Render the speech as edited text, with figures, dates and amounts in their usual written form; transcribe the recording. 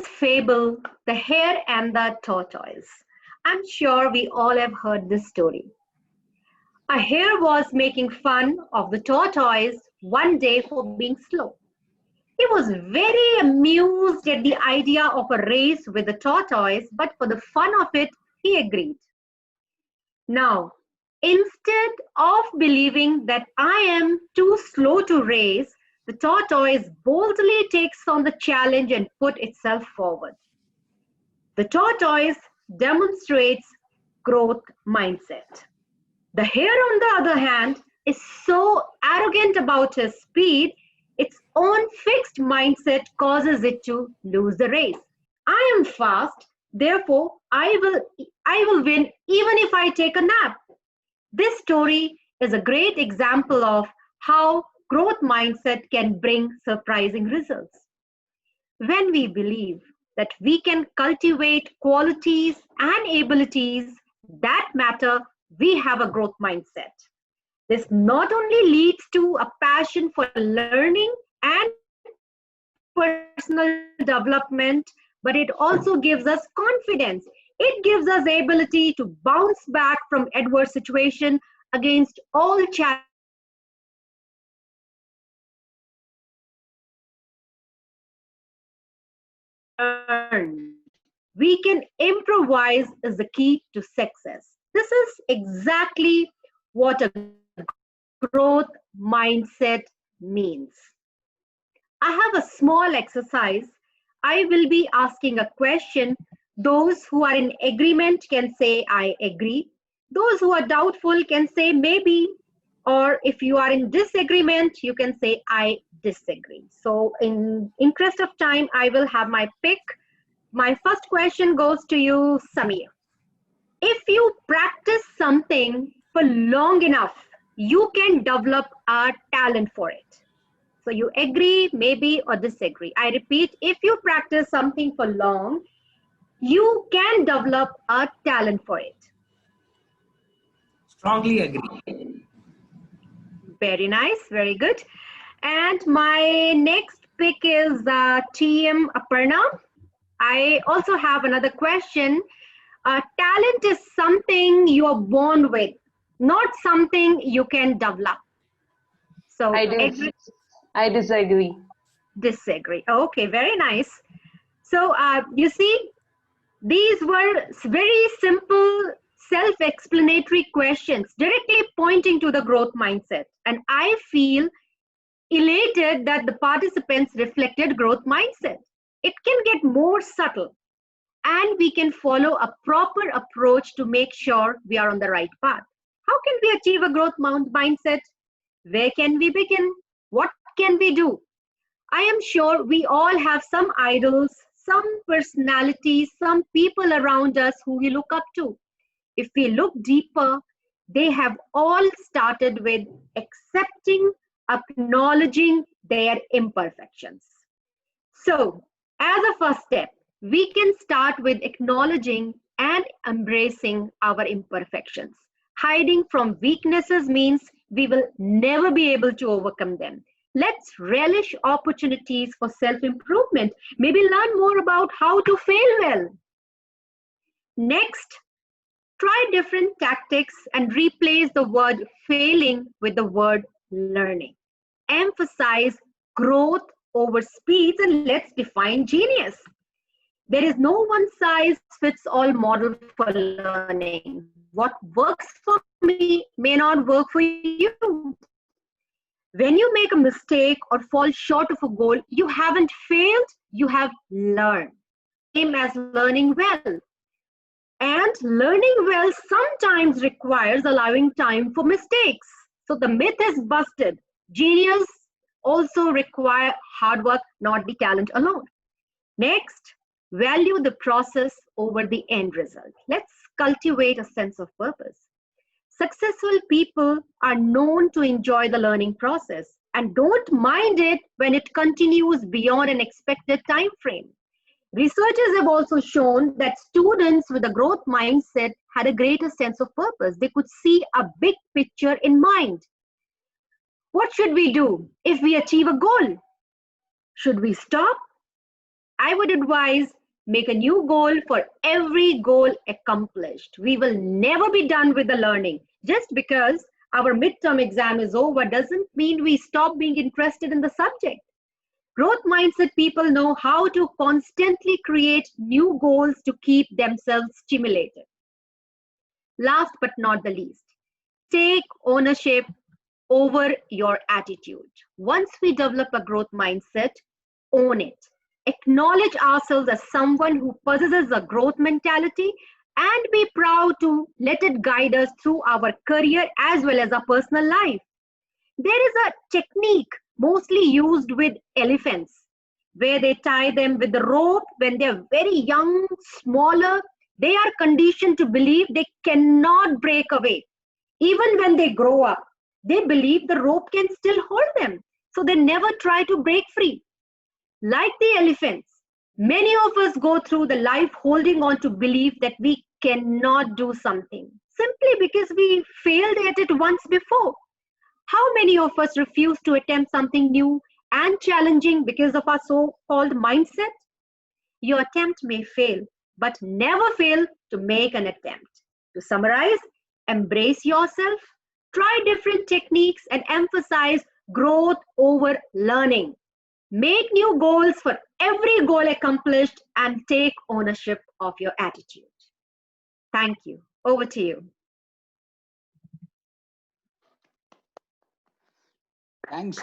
fable, The Hare and the Tortoise. I'm sure we all have heard this story. A hare was making fun of the tortoise one day for being slow. He was very amused at the idea of a race with the tortoise, but for the fun of it, he agreed. Now, instead of believing that I am too slow to race, the tortoise boldly takes on the challenge and put itself forward. The tortoise demonstrates growth mindset. The hare, on the other hand, is so arrogant about his speed, its own fixed mindset causes it to lose the race. I am fast, therefore I will win even if I take a nap. This story is a great example of how growth mindset can bring surprising results. When we believe that we can cultivate qualities and abilities that matter, we have a growth mindset. This not only leads to a passion for learning and personal development, but it also gives us confidence. It gives us the ability to bounce back from adverse situation against all learned. We can improvise is the key to success. This is exactly what a growth mindset means. I have a small exercise. I will be asking a question. Those who are in agreement can say I agree. Those who are doubtful can say maybe. Or if you are in disagreement, you can say I disagree. So in interest of time, I will have my pick. My first question goes to you, Samir. If you practice something for long enough, you can develop a talent for it. So you agree, maybe, or disagree. I repeat, if you practice something for long, you can develop a talent for it. Strongly agree. Very nice, very good. And my next pick is TM Aparna. I also have another question. Talent is something you are born with, not something you can develop. So agree, I disagree. disagree. Okay, very nice. So you see, these were very simple, self-explanatory questions directly pointing to the growth mindset. And I feel elated that the participants reflected growth mindset. It can get more subtle and we can follow a proper approach to make sure we are on the right path. How can we achieve a growth mindset? Where can we begin? What can we do? I am sure we all have some idols, some personalities, some people around us who we look up to. If we look deeper, they have all started with accepting, acknowledging their imperfections. So, as a first step, we can start with acknowledging and embracing our imperfections. Hiding from weaknesses means we will never be able to overcome them. Let's relish opportunities for self-improvement. Maybe learn more about how to fail well. Next, try different tactics and replace the word failing with the word learning. Emphasize growth over speeds and let's define genius. There is no one size fits all model for learning. What works for me may not work for you. When you make a mistake or fall short of a goal, you haven't failed, you have learned. Same as learning well. And learning well sometimes requires allowing time for mistakes. So the myth is busted. Genius also require hard work, not the talent alone. Next, value the process over the end result. Let's cultivate a sense of purpose. Successful people are known to enjoy the learning process and don't mind it when it continues beyond an expected time frame. Researchers have also shown that students with a growth mindset had a greater sense of purpose. They could see a big picture in mind. What should we do if we achieve a goal? Should we stop? I would advise make a new goal for every goal accomplished. We will never be done with the learning. Just because our midterm exam is over doesn't mean we stop being interested in the subject. Growth mindset people know how to constantly create new goals to keep themselves stimulated. Last but not the least, take ownership over your attitude. Once we develop a growth mindset, own it. Acknowledge ourselves as someone who possesses a growth mentality and be proud to let it guide us through our career as well as our personal life. There is a technique mostly used with elephants where they tie them with the rope when they're very young, smaller. They are conditioned to believe they cannot break away. Even when they grow up, they believe the rope can still hold them. So they never try to break free. Like the elephants, many of us go through the life holding on to belief that we cannot do something simply because we failed at it once before. How many of us refuse to attempt something new and challenging because of our so called mindset? Your attempt may fail, but never fail to make an attempt. To summarize, embrace yourself, try different techniques, and emphasize growth over learning. Make new goals for every goal accomplished and take ownership of your attitude. Thank you. Over to you. Thanks,